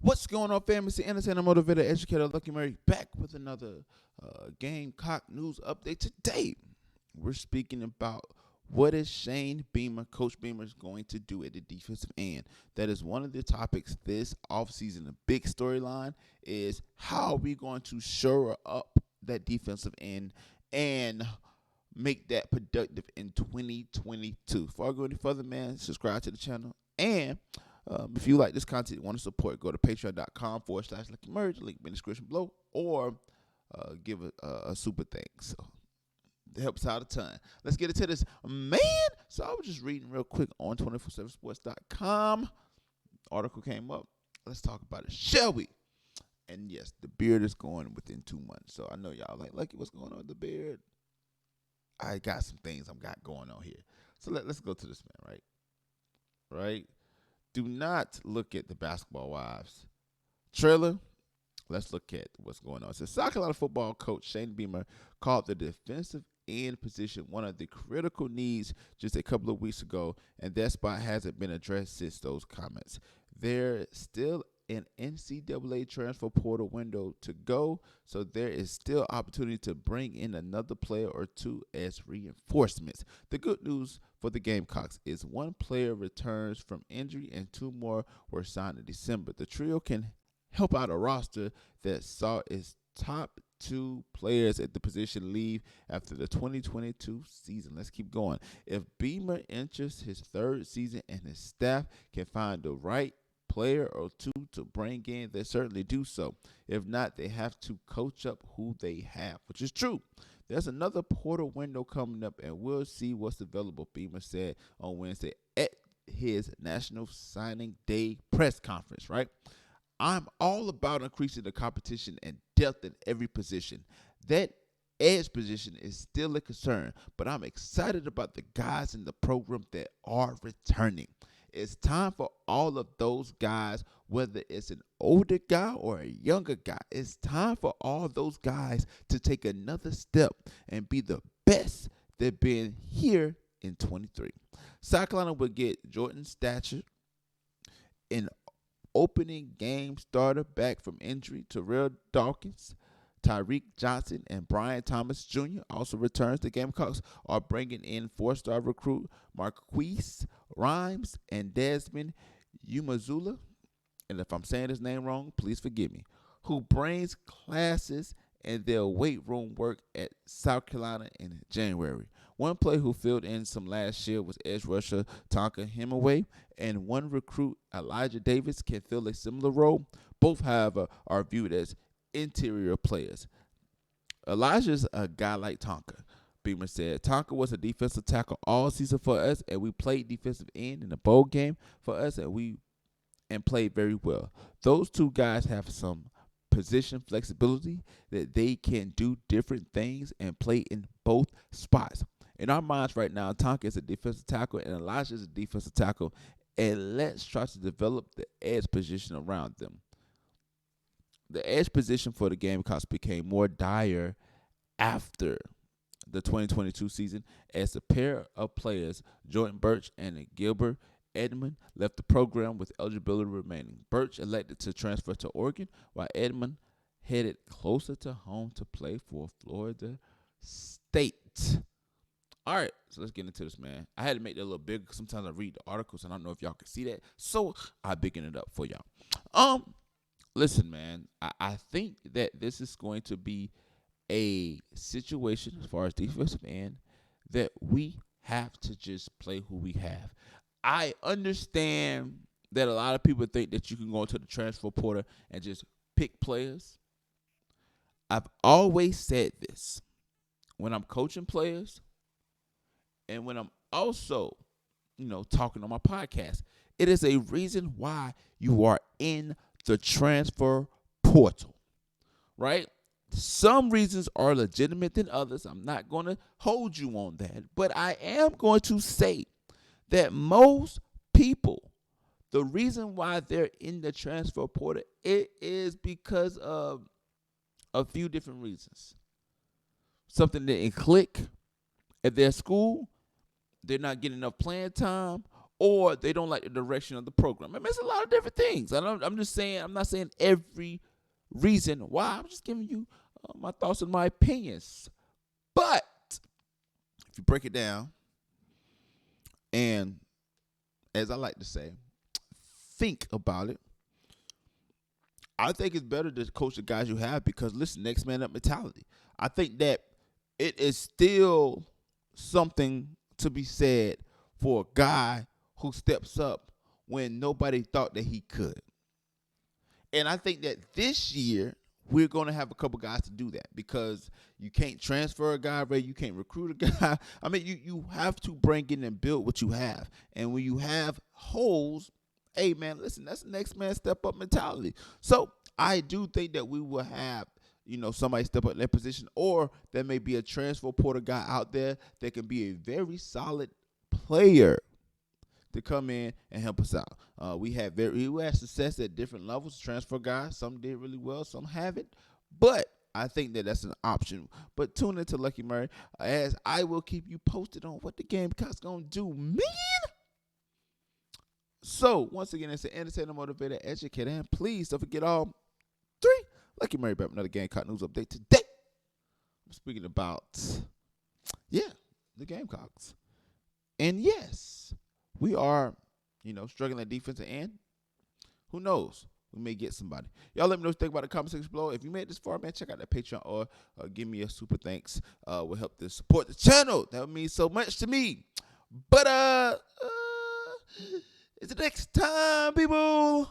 What's going on, family? It's the entertainer, motivator, educator, Lucky Murray, back with another Gamecock news update. Today, we're speaking about what is Shane Beamer, Coach Beamer, is going to do at the defensive end. That is one of the topics this offseason. The big storyline is how are we going to shore up that defensive end and make that productive in 2022. Before I go any further, man, subscribe to the channel. And if you like this content and want to support, go to patreon.com/Lucky Merge. Link in the description below. Or give a super thanks. So it helps out a ton. Let's get into this, man. So I was just reading real quick on 247sports.com. Article came up. Let's talk about it, shall we? And yes, the beard is going within 2 months. So I know y'all like, Lucky, what's going on with the beard? I got some things I've got going on here. So let's go to this, man, right? Do not look at the Basketball Wives trailer. Let's look at what's going on. So South Carolina football coach Shane Beamer called the defensive end position one of the critical needs just a couple of weeks ago, and that spot hasn't been addressed since those comments. There's still an NCAA Transfer Portal window to go, so there is still opportunity to bring in another player or two as reinforcements. The good news for the Gamecocks is one player returns from injury and two more were signed in December. The trio can help out a roster that saw its top two players at the position leave after the 2022 season. Let's keep going. If Beamer enters his third season and his staff can find the right player or two to bring in, they certainly do so. If not, they have to coach up who they have, which is true. There's another portal window coming up, and we'll see what's available, Beamer said on Wednesday at his National Signing Day press conference, right? I'm all about increasing the competition and depth in every position. That edge position is still a concern, but I'm excited about the guys in the program that are returning. It's time for all of those guys, whether it's an older guy or a younger guy, it's time for all of those guys to take another step and be the best they've been here in 23. South Carolina will get Jordan Stature in opening game starter back from injury. Terrell Dawkins, Tyreek Johnson, and Brian Thomas Jr. also returns. The Gamecocks are bringing in four-star recruit Marquise Rhymes and Desmond Umazula, and if I'm saying his name wrong, please forgive me, who brings classes and their weight room work at South Carolina in January. One player who filled in some last year was edge rusher Tonka Hemingway, and one recruit, Elijah Davis, can fill a similar role. Both, however, are viewed as interior players. Elijah's a guy like Tonka, Beamer said. Tonka was a defensive tackle all season for us, and we played defensive end in the bowl game for us, and played very well. Those two guys have some position flexibility that they can do different things and play in both spots. In our minds right now, Tonka is a defensive tackle and Elijah is a defensive tackle, and let's try to develop the edge position around them. The edge position for the Gamecocks became more dire after the 2022 season as a pair of players, Jordan Birch and Gilbert Edmond, left the program with eligibility remaining. Birch elected to transfer to Oregon, while Edmond headed closer to home to play for Florida State. All right, so let's get into this, man. I had to make that a little bigger because sometimes I read the articles and I don't know if y'all can see that, so I bigging it up for y'all. Listen, man, I think that this is going to be a situation as far as defensive end that we have to just play who we have. I understand that a lot of people think that you can go into the transfer portal and just pick players. I've always said this when I'm coaching players and when I'm also, talking on my podcast. It is a reason why you are in the transfer portal, right? Some reasons are legitimate than others. I'm not going to hold you on that, but I am going to say that most people, the reason why they're in the transfer portal, it is because of a few different reasons. Something didn't click at their school, they're not getting enough playing time, or they don't like the direction of the program. I mean, it's a lot of different things. I'm just saying, I'm not saying every reason why. I'm just giving you my thoughts and my opinions. But if you break it down, and as I like to say, think about it, I think it's better to coach the guys you have because, listen, next man up mentality. I think that it is still something to be said for a guy who steps up when nobody thought that he could. And I think that this year we're going to have a couple guys to do that because you can't transfer a guy, Ray. You can't recruit a guy. I mean, you have to bring in and build what you have. And when you have holes, hey, man, listen, that's the next man step up mentality. So I do think that we will have, somebody step up in that position, or there may be a transfer portal guy out there that can be a very solid player to come in and help us out. We had success at different levels. Transfer guys, some did really well, some haven't, but I think that that's an option. But tune into Lucky Murray as I will keep you posted on what the Gamecocks gonna do, man. So once again, it's an entertainer, motivator, educator, and please don't forget all three. Lucky Murray back with another Gamecock news update today. I'm speaking about, the Gamecocks, and yes, we are, struggling at defensive end. Who knows? We may get somebody. Y'all let me know what you think about the comment section below. If you made it this far, man, check out that Patreon or give me a super thanks. Will help to support the channel. That would mean so much to me. But it's the next time, people.